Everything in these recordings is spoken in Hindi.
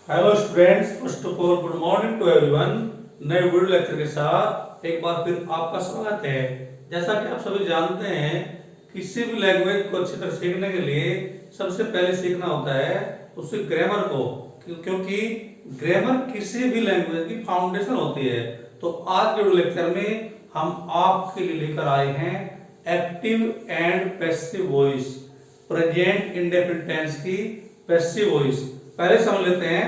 Hello students, first of all good morning to everyone. नए वीडियो लेक्चर के साथ एक बार फिर आपका स्वागत है। जैसा कि आप सभी जानते हैं, किसी भी लैंग्वेज को अच्छी तरह सीखने के लिए सबसे पहले सीखना होता है उसके ग्रामर को, क्योंकि ग्रामर किसी भी लैंग्वेज की फाउंडेशन होती है। तो आज के वीडियो लेक्चर में हम आपके लिए लेकर आए हैं active and passive voice, present indefinite tense की पैसिव वॉइस। पहले समझ लेते हैं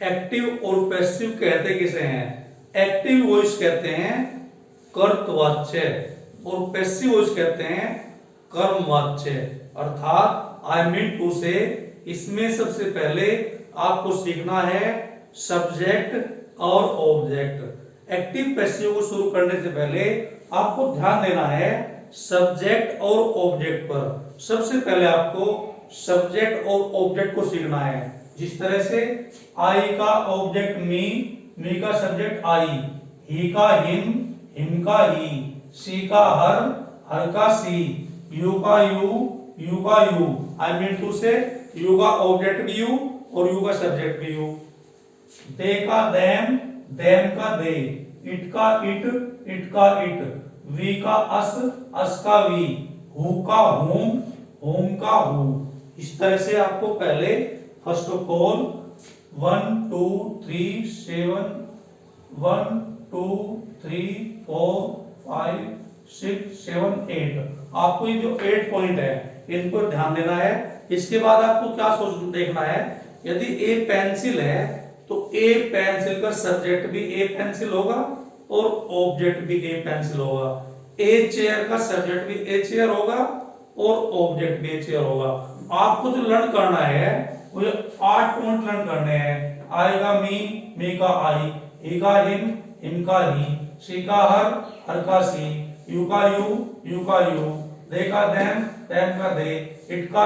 एक्टिव और पैसिव कहते किसे हैं। एक्टिव वॉइस कहते हैं कर्तवाच्य और पैसिव वॉइस कहते हैं कर्मवाच्य। अर्थात आई मीन टू से इसमें सबसे पहले आपको सीखना है सब्जेक्ट और ऑब्जेक्ट। एक्टिव पैसिव को शुरू करने से पहले आपको ध्यान देना है सब्जेक्ट और ऑब्जेक्ट पर। सबसे पहले आपको सब्जेक्ट और ऑब्जेक्ट को सीखना है। जिस तरह से आई का ऑब्जेक्ट मी का सब्जेक्ट आई, ही का हिम का ही, सी का हर का सी, यू का यू का यू। आई मीन टू से यू का ऑब्जेक्ट भी यू और यू का सब्जेक्ट भी यू। दे का देम का दे, इट का इट, वी का अस का वी, हु का होम का हु। इस तरह से आपको पहले फर्स्ट ऑफ ऑल 1 2 3 7 1 2 3 4 5 6 7 8 आपको ये जो 8 पॉइंट है इन पर ध्यान देना है। इसके बाद आपको क्या सोच देखना है, यदि ए पेंसिल है तो ए पेंसिल का सब्जेक्ट भी ए पेंसिल होगा और ऑब्जेक्ट भी ए पेंसिल होगा। ए चेयर का सब्जेक्ट भी ए चेयर होगा और ऑब्जेक्ट भी ए चेयर होगा। आपको जो लर्न करना है वो 8 पॉइंट लर्न करने हैं। आई का मी का आई, ही का हिम का ही, सी का हर का सी, यू का यू का यू, दे का देम का दे, इट का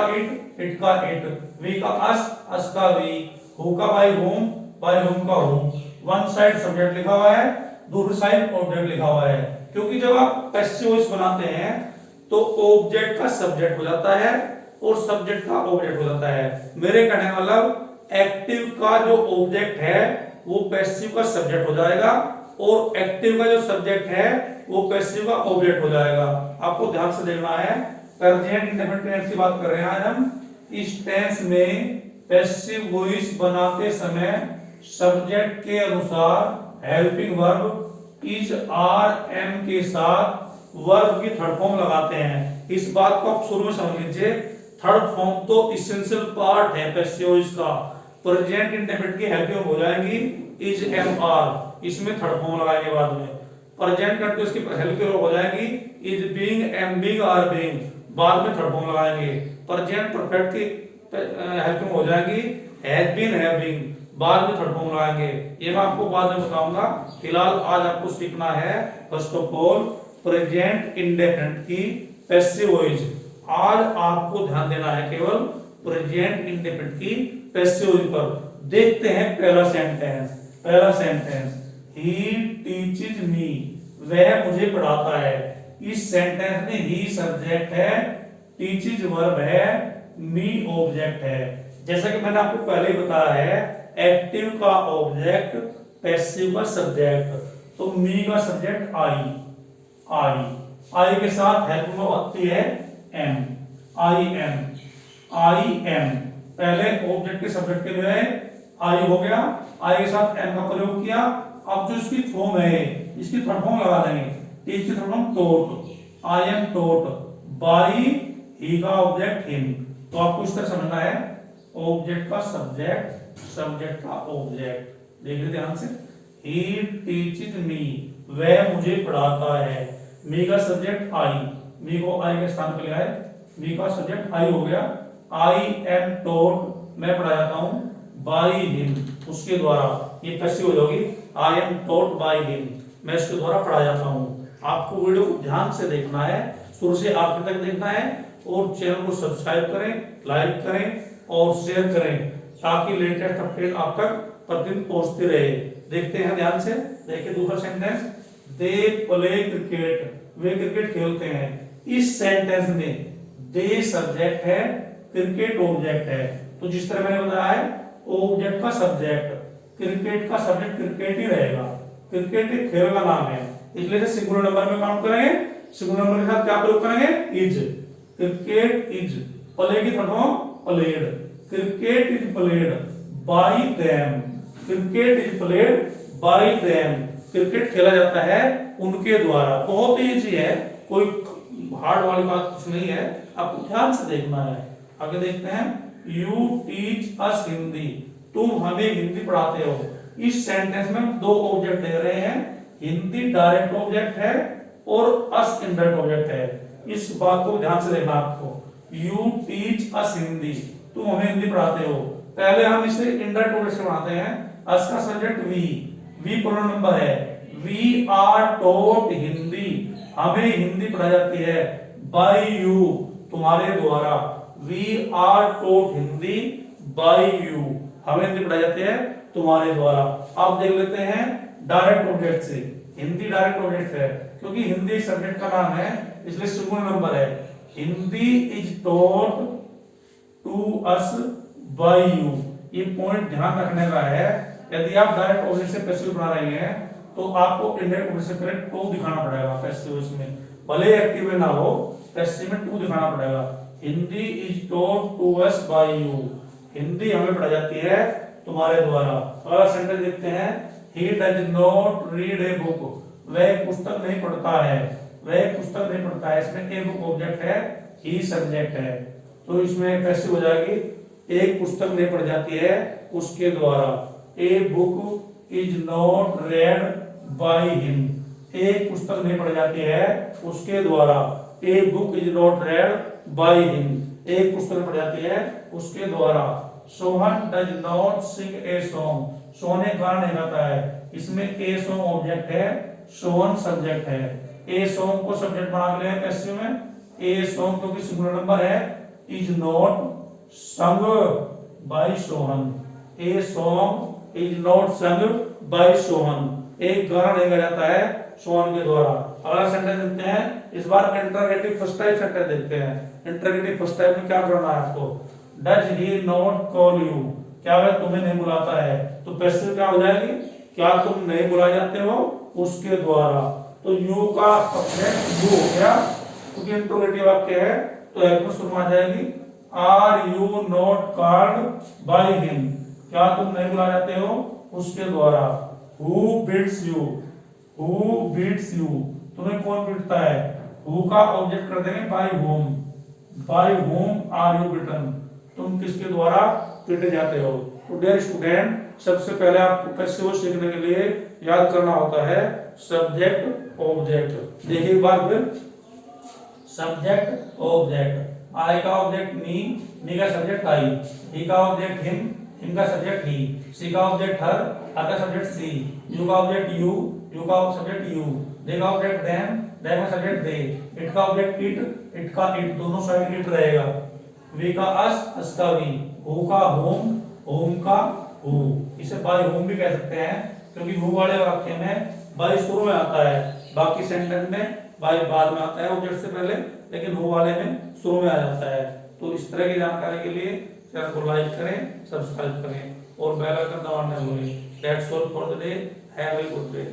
इट, वी का अस का वी, हु का बाई होम का हु। वन साइड सब्जेक्ट लिखा हुआ है, दूसरी साइड ऑब्जेक्ट लिखा हुआ है। क्योंकि जब आप पैसिव वॉइस बनाते हैं तो ऑब्जेक्ट का सब्जेक्ट हो जाता है और सब्जेक्ट का ऑब्जेक्ट हो जाता है। मेरे कहने का मतलब एक्टिव का जो ऑब्जेक्ट है वो पैसिव का सब्जेक्ट हो जाएगा और एक्टिव का जो सब्जेक्ट है वो पैसिव का ऑब्जेक्ट हो जाएगा। आपको ध्यान से देखना है। प्रेजेंट इंडेफिनिट टेंस की बात कर रहे हैं आज हम। इस टेंस में पैसिव वॉइस बनाते समय सब्जेक्ट के अनुसार helping verb is are am के साथ वर्ब की थर्ड फॉर्म लगाते हैं। इस बात को आप शुरू में समझ लीजिए। थर्ड फॉर्म तो इसेंशियल पार्ट है पैसिव वॉइस का। प्रेजेंट इंडेफिनिट की हेल्पिंग हो जाएगी इज एम आर, इसमें थर्ड फॉर्म लगाएंगे बाद में। प्रेजेंट कंटीन्यूअस की हेल्पिंग हो जाएगी is being, am being, are being, बाद में थर्ड फॉर्म लगाएंगे। प्रेजेंट परफेक्ट की हेल्पिंग हो जाएगी हैज बीन, हैव बीन, बाद में थर्ड फॉर्म लगाएंगे। ये मैं आपको बाद में बताऊंगा। फिलहाल आज आपको सीखना है first of all present indefinite की पैसिव वॉइस। आज आपको ध्यान देना है केवल प्रेजेंट इंडेफिनिट की पैसिव वॉइस पर। देखते हैं पहला सेंटेंस ही टीचेस मी, वह मुझे पढ़ाता है। इस सेंटेंस में ही सब्जेक्ट है, टीचेस वर्ब है, मी ऑब्जेक्ट है। जैसा कि मैंने आपको पहले ही बताया है, एक्टिव का ऑब्जेक्ट, पैसिव का सब्जेक्ट। तो मी का सब्जेक्ट आई के साथ हेल्प में आती है एम, आई एम। पहले ऑब्जेक्ट के सब्जेक्ट के लिए आई हो गया, आई के साथ एम का प्रयोग किया। अब जो इसकी फॉर्म है इसकी थर्ड फॉर्म लगा देंगे। टीच की third form taught, I am taught by, he का ऑब्जेक्ट हिम। तो आपको इस तरह समझना है ऑब्जेक्ट का सब्जेक्ट, सब्जेक्ट का ऑब्जेक्ट। देखिए ध्यान से, ही टीचेस मी, वह मुझे पढ़ाता है। मी का सब्जेक्ट आई, मी को आई के स्थान पर लिया है, मी का सब्जेक्ट आई हो गया। आई एम टोट, मैं पढ़ाया जाता हूं, बाई हिम, उसके द्वारा। ये पैसिव हो जाएगी, I am taught by him, मैं इसके द्वारा पढ़ाया जाता हूं। आपको वीडियो को ध्यान से देखना है, शुरू से आखिर तक देखना है और चैनल को सब्सक्राइब करें, लाइक करें और शेयर करें ताकि लेटेस्ट अपडेट आप तक प्रतिदिन पहुंचती रहे। देखते हैं ध्यान से। देखिए दूसरा sentence, they play cricket, way cricket खेलते हैं। इस सेंटेंस में दे सब्जेक्ट है, क्रिकेट ऑब्जेक्ट है। तो जिस तरह मैंने बताया है ऑब्जेक्ट का सब्जेक्ट, क्रिकेट का सब्जेक्ट क्रिकेट ही रहेगा, क्रिकेट एक खेल का नाम है, इसलिए इसे सिंगुलर नंबर में काउंट करेंगे। सिंगुलर नंबर के साथ क्या प्रयोग करेंगे, इज, क्रिकेट इज प्ले की third played, cricket is played by them, cricket is played by them, cricket खेला जाता है उनके द्वारा। बहुत ही इजी है, कोई हार्ड वाली बात कुछ नहीं है, आपको ध्यान से देखना है। आगे देखते हैं, यू टीच अस हिंदी, तुम हमें हिंदी पढ़ाते हो। इस सेंटेंस में दो ऑब्जेक्ट दे रहे हैं, हिंदी डायरेक्ट ऑब्जेक्ट है और अस इनडायरेक्ट ऑब्जेक्ट है। इस बात को ध्यान से देखना आपको, यू टीच अस हिंदी, तुम हमें हिंदी पढ़ाते हो। पहले हम इसे इनडायरेक्ट ऑब्जेक्ट से पढ़ाते हैं। अस का सब्जेक्ट वी प्रोनाउन नंबर है, वी आर टॉट हिंदी, हमें हिंदी पढ़ाई जाती है बाय यू, तुम्हारे द्वारा। We are taught Hindi by you, हमें हिंदी पढ़ाई जाती है तुम्हारे द्वारा। अब देख लेते हैं डायरेक्ट ऑब्जेक्ट से। हिंदी डायरेक्ट ऑब्जेक्ट है क्योंकि हिंदी एक सब्जेक्ट का नाम है, इसलिए सिंगुलर नंबर है। Hindi is taught to us by you, ये पॉइंट ध्यान रखने का है। यदि आप डायरेक्ट ऑब्जेक्ट से पैसिव बना रहे हैं तो आपको इनडायरेक्ट ऑब्जेक्ट से पहले टू दिखाना पड़ेगा पैसिव में, भले एक्टिव में ना हो, पैसिव में टू दिखाना पड़ेगा। Hindi is taught to us by you, Hindi हमें पढ़ाई जाती है तुम्हारे द्वारा। अगला सेंटेंस देखते हैं, he does not read a book, वह पुस्तक नहीं पढ़ता है, वह पुस्तक नहीं पढ़ता है। इसमें ए बुक ऑब्जेक्ट है, ही सब्जेक्ट है, तो इसमें पैसिव हो जाएगी, एक पुस्तक नहीं पढ़ी जाती है उसके द्वारा। A book is not read by him, एक पुस्तक नहीं पढ़ी जाती है उसके द्वारा। A book is not read by him, एक पुस्तक पढ़ी जाती है उसके द्वारा। Sohan does not sing a song, Sohan एक गाना नहीं गाता है। इसमें ए सॉन्ग ऑब्जेक्ट है, सोहन सब्जेक्ट है। ए सॉन्ग को सब्जेक्ट बना ले पैसिव में, ए सॉन्ग क्योंकि सिंगुलर नंबर है, is not sung by Sohan, a song is not sung by Sohan, एक गाना नहीं गाया जाता है सोहन के द्वारा। अगला सेंटेंस देखते हैं, इस बार इंटरोगेटिव फर्स्ट टाइप सेंटेंस देखते हैं। इंटरोगेटिव फर्स्ट टाइप में क्या करना है आपको, does he not call you, क्या वह तुम्हें नहीं बुलाता है, तो पैसिव क्या हो जाएगी, क्या तुम नहीं बुलाए जाते हो उसके द्वारा। तो यू का सब्जेक्ट यू हो गया क्योंकि इंटरोगेटिव वाक्य है, तो हेल्प शुरू आ जाएगी, are you not called by him, क्या तुम नहीं बुलाए जाते हो उसके द्वारा। Who beats you, who beats you, तुम्हें कौन पीटता है। हु का ऑब्जेक्ट कर देंगे by whom, by whom are you beaten, तुम किसके द्वारा पीटे जाते हो। तो डियर स्टूडेंट, सबसे पहले आपको पैसिव सीखने के लिए याद करना होता है सब्जेक्ट ऑब्जेक्ट। देखिए एक बार फिर, सब्जेक्ट ऑब्जेक्ट, आई का ऑब्जेक्ट मी का सब्जेक्ट आई, ही का ऑब्जेक्ट हिम का सब्जेक्ट ही, सी का ऑब्जेक्ट हर, आर का सब्जेक्ट सी, यू का ऑब्जेक्ट यू का सब्जेक्ट यू, दे का ऑब्जेक्ट देम का सब्जेक्ट दे, इट का ऑब्जेक्ट इट का इट, दोनों साइड इट रहेगा। वी का अस का वी, हु का होम का हु, इसे बाय होम भी कह सकते हैं क्योंकि हु वाले वाक्य में बाय शुरू में आता है, बाकी सेंटेंस में बाय बाद में आता है ऑब्जेक्ट से पहले, लेकिन हु वाले में शुरू में आ जाता है। तो इस तरह की जानकारी के लिए चैनल को लाइक करें, सब्सक्राइब करें और बेल आइकन दबाना न भूलें। That's all for the day, have a good day.